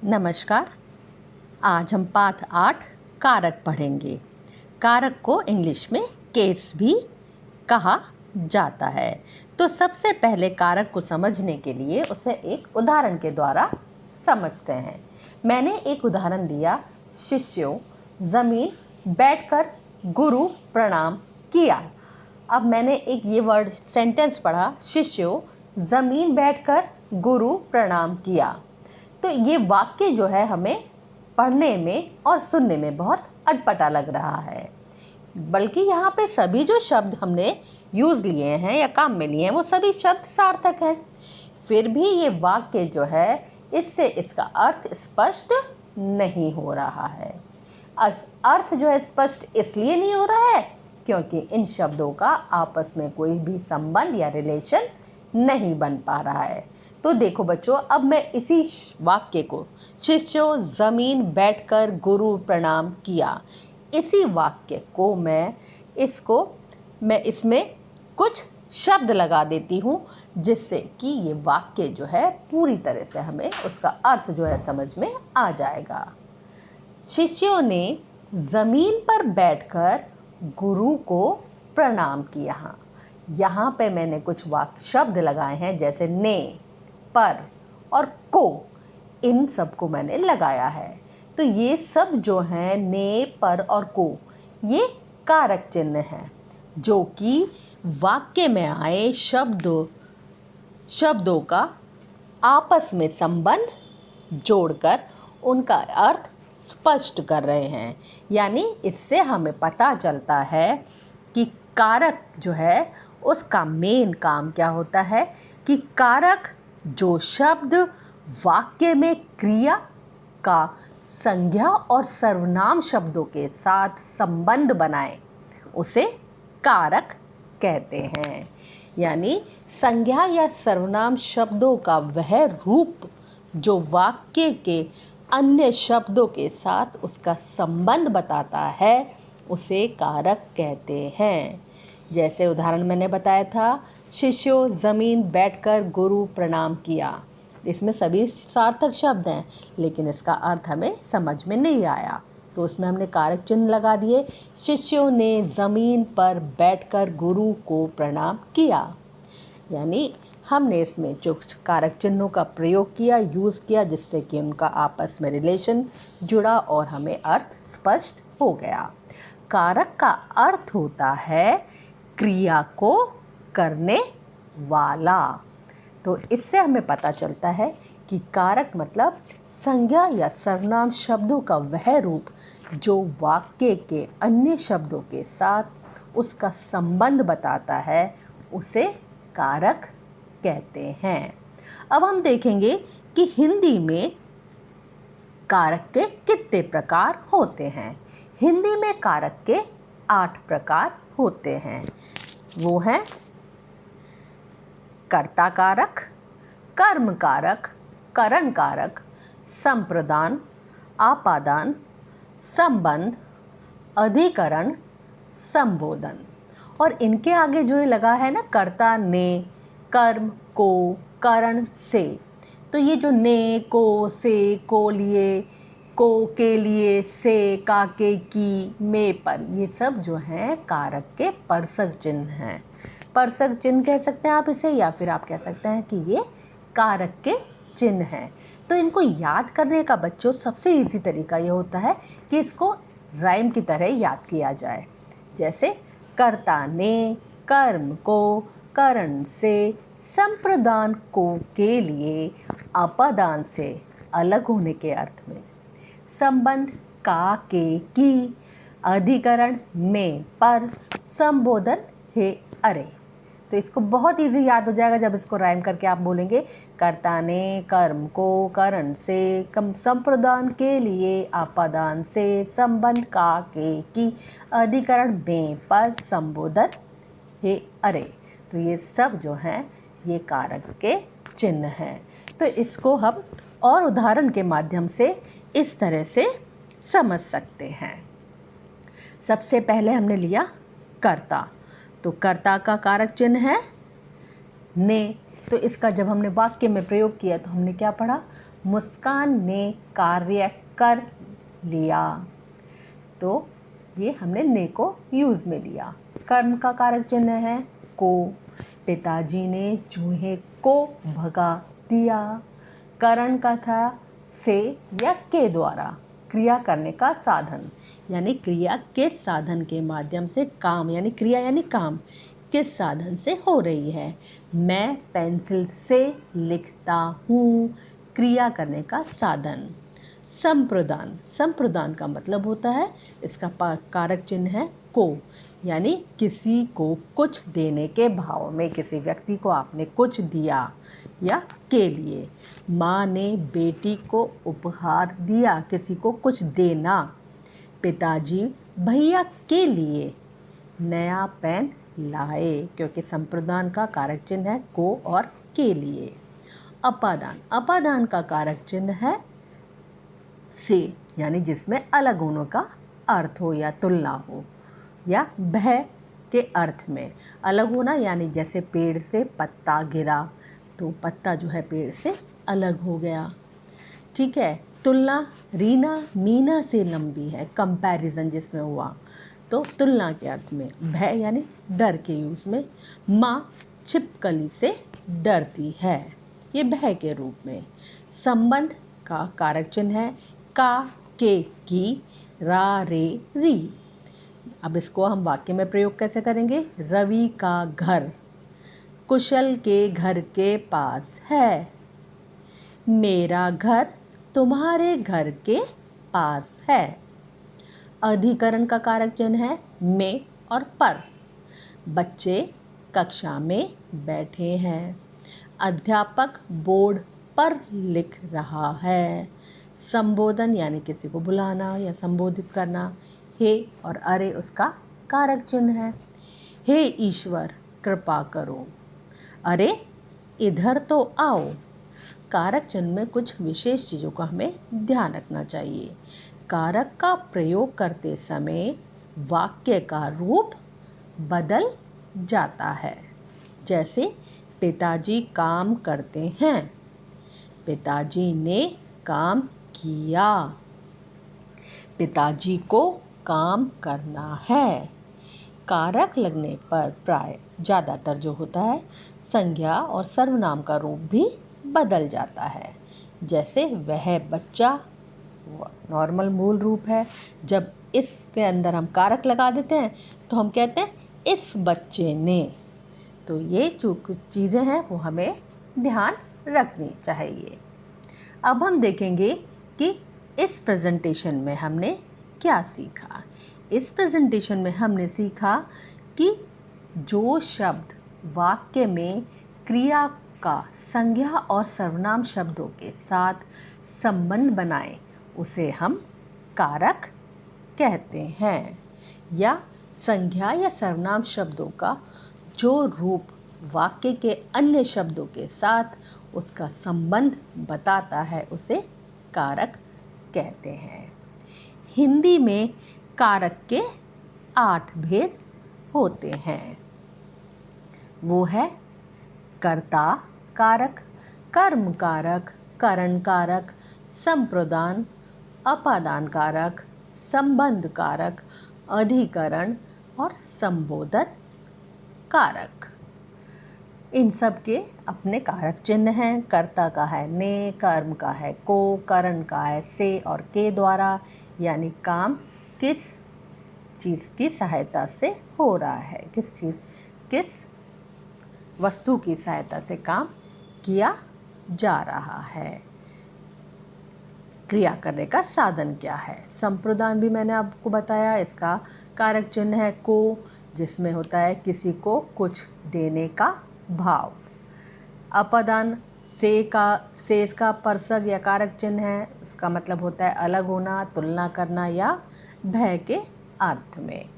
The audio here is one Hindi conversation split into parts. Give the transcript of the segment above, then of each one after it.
नमस्कार। आज हम पाठ 8 कारक पढ़ेंगे। कारक को इंग्लिश में केस भी कहा जाता है। तो सबसे पहले कारक को समझने के लिए उसे एक उदाहरण के द्वारा समझते हैं। मैंने एक उदाहरण दिया, शिष्यों ज़मीन बैठकर गुरु प्रणाम किया। अब मैंने एक ये वर्ड सेंटेंस पढ़ा, शिष्यों ज़मीन बैठकर गुरु प्रणाम किया। तो ये वाक्य जो है हमें पढ़ने में और सुनने में बहुत अटपटा लग रहा है, बल्कि यहाँ पे सभी जो शब्द हमने यूज़ लिए हैं या काम में लिए हैं वो सभी शब्द सार्थक हैं। फिर भी ये वाक्य जो है इससे इसका अर्थ स्पष्ट नहीं हो रहा है। अर्थ जो है स्पष्ट इसलिए नहीं हो रहा है क्योंकि इन शब्दों का आपस में कोई भी संबंध या रिलेशन नहीं बन पा रहा है। तो देखो बच्चों, अब मैं इसी वाक्य को, शिष्यों ज़मीन बैठकर गुरु प्रणाम किया, इसी वाक्य को मैं इसमें कुछ शब्द लगा देती हूँ जिससे कि ये वाक्य जो है पूरी तरह से हमें उसका अर्थ जो है समझ में आ जाएगा। शिष्यों ने ज़मीन पर बैठकर गुरु को प्रणाम किया। यहाँ पे मैंने कुछ शब्द लगाए हैं, जैसे ने, पर और को, इन सब को मैंने लगाया है। तो ये सब जो हैं ने, पर और को, ये कारक चिन्ह हैं जो कि वाक्य में आए शब्दों का आपस में संबंध जोड़कर उनका अर्थ स्पष्ट कर रहे हैं। यानी इससे हमें पता चलता है कि कारक जो है उसका मेन काम क्या होता है कि कारक जो शब्द वाक्य में क्रिया का संज्ञा और सर्वनाम शब्दों के साथ संबंध बनाए उसे कारक कहते हैं। यानी संज्ञा या सर्वनाम शब्दों का वह रूप जो वाक्य के अन्य शब्दों के साथ उसका संबंध बताता है उसे कारक कहते हैं। जैसे उदाहरण मैंने बताया था, शिष्यों ज़मीन बैठकर गुरु प्रणाम किया। इसमें सभी सार्थक शब्द हैं लेकिन इसका अर्थ हमें समझ में नहीं आया, तो उसमें हमने कारक चिन्ह लगा दिए। शिष्यों ने ज़मीन पर बैठकर गुरु को प्रणाम किया, यानी हमने इसमें जो कारक चिन्हों का प्रयोग किया, यूज़ किया, जिससे कि उनका आपस में रिलेशन जुड़ा और हमें अर्थ स्पष्ट हो गया। कारक का अर्थ होता है क्रिया को करने वाला। तो इससे हमें पता चलता है कि कारक मतलब संज्ञा या सर्वनाम शब्दों का वह रूप जो वाक्य के अन्य शब्दों के साथ उसका संबंध बताता है उसे कारक कहते हैं। अब हम देखेंगे कि हिंदी में कारक के कितने प्रकार होते हैं। हिंदी में कारक के 8 प्रकार होते हैं। वो हैं कर्ता कारक, कर्म कारक, करण कारक, संप्रदान, आपादान, संबंध, अधिकरण, संबोधन। और इनके आगे जो ये लगा है ना, कर्ता, ने, कर्म, को, करण, से, तो ये जो ने, को, से, को लिए, को के लिए, से, का के, की, में, पर, ये सब जो हैं कारक के परसक चिन्ह हैं। परसक चिन्ह कह सकते हैं आप इसे, या फिर आप कह सकते हैं कि ये कारक के चिन्ह हैं। तो इनको याद करने का बच्चों सबसे इजी तरीका ये होता है कि इसको राइम की तरह याद किया जाए। जैसे कर्ता ने, कर्म को, करण से, संप्रदान को के लिए, अपादान से अलग होने के अर्थ में, संबंध का के की, अधिकरण में, पर, संबोधन हे अरे। तो इसको बहुत इजी याद हो जाएगा जब इसको राइम करके आप बोलेंगे, कर्ता ने, कर्म को, करण से, संप्रदान के लिए, आपादान से, संबंध का के की, अधिकरण में, पर, संबोधन हे अरे। तो ये सब जो हैं ये कारक के चिन्ह हैं। तो इसको हम और उदाहरण के माध्यम से इस तरह से समझ सकते हैं। सबसे पहले हमने लिया कर्ता, तो कर्ता का कारक चिन्ह है ने। तो इसका जब हमने वाक्य में प्रयोग किया तो हमने क्या पढ़ा, मुस्कान ने कार्य कर लिया। तो ये हमने ने को यूज़ में लिया। कर्म का कारक चिन्ह है को। पिताजी ने चूहे को भगा दिया। करण का था से या के द्वारा। क्रिया करने का साधन यानी क्रिया किस साधन के माध्यम से काम यानी क्रिया यानी काम किस साधन से हो रही है। मैं पेंसिल से लिखता हूँ। क्रिया करने का साधन। संप्रदान। संप्रदान का मतलब होता है, इसका कारक चिन्ह है को, यानी किसी को कुछ देने के भाव में, किसी व्यक्ति को आपने कुछ दिया या के लिए। माँ ने बेटी को उपहार दिया, किसी को कुछ देना। पिताजी भैया के लिए नया पेन लाए, क्योंकि संप्रदान का कारक चिन्ह है को और के लिए। अपादान। अपादान का कारक चिन्ह है से, यानी जिसमें अलग होने का अर्थ हो या तुलना हो, या भय के अर्थ में अलग होना, यानी जैसे पेड़ से पत्ता गिरा तो पत्ता जो है पेड़ से अलग हो गया। ठीक है। तुलना रीना मीना से लंबी है, कंपैरिजन जिसमें हुआ तो तुलना के अर्थ में। भय यानी डर के यूज़ में। माँ छिपकली से डरती है, ये भय के रूप में। संबंध का कारक चिन्ह है का के की रा रे री। अब इसको हम वाक्य में प्रयोग कैसे करेंगे। रवि का घर कुशल के घर के पास है। मेरा घर तुम्हारे घर के पास है। अधिकरण का कारक चिन्ह है में और पर। बच्चे कक्षा में बैठे हैं। अध्यापक बोर्ड पर लिख रहा है। संबोधन यानी किसी को बुलाना या संबोधित करना। हे और अरे उसका कारक चिन्ह है। हे ईश्वर कृपा करो। अरे इधर तो आओ। कारक चिन्ह में कुछ विशेष चीज़ों का हमें ध्यान रखना चाहिए। कारक का प्रयोग करते समय वाक्य का रूप बदल जाता है। जैसे पिताजी काम करते हैं, पिताजी ने काम किया। पिताजी को काम करना है। कारक लगने पर प्राय ज़्यादातर जो होता है संज्ञा और सर्वनाम का रूप भी बदल जाता है। जैसे वह बच्चा नॉर्मल मूल रूप है, जब इसके अंदर हम कारक लगा देते हैं तो हम कहते हैं इस बच्चे ने। तो ये जो कुछ चीज़ें हैं वो हमें ध्यान रखनी चाहिए। अब हम देखेंगे कि इस प्रेजेंटेशन में हमने क्या सीखा। इस प्रेजेंटेशन में हमने सीखा कि जो शब्द वाक्य में क्रिया का संज्ञा और सर्वनाम शब्दों के साथ संबंध बनाए उसे हम कारक कहते हैं, या संज्ञा या सर्वनाम शब्दों का जो रूप वाक्य के अन्य शब्दों के साथ उसका संबंध बताता है उसे कारक कहते हैं। हिंदी में कारक के 8 भेद होते हैं। वो है कर्ता कारक, कर्म कारक, करण कारक, संप्रदान, अपादान कारक, संबंध कारक, अधिकरण और संबोधन कारक। इन सब के अपने कारक चिन्ह हैं। कर्ता का है ने, कर्म का है को, करण का है से और के द्वारा, यानी काम किस चीज़ की सहायता से हो रहा है, किस वस्तु की सहायता से काम किया जा रहा है। क्रिया करने का साधन क्या है। संप्रदान भी मैंने आपको बताया, इसका कारक चिन्ह है को, जिसमें होता है किसी को कुछ देने का भाव। अपादान से इसका परसग या कारक चिन्ह है, इसका मतलब होता है अलग होना, तुलना करना या भय के अर्थ में।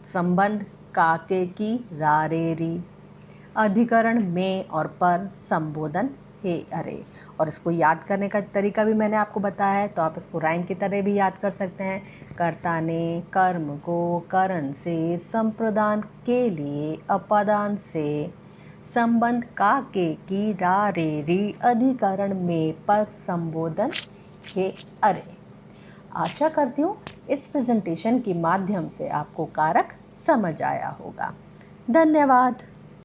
संबंध काके की रा रे री। अधिकरण में और पर। संबोधन हे अरे। और इसको याद करने का तरीका भी मैंने आपको बताया है, तो आप इसको राइम की तरह भी याद कर सकते हैं। कर्ता ने कर्म को करण से, संप्रदान के लिए, अपादान से, संबंध का के की रा रे री अधिकरण में पर संबोधन के अरे। आशा करती हूँ इस प्रेजेंटेशन के माध्यम से आपको कारक समझ आया होगा। धन्यवाद।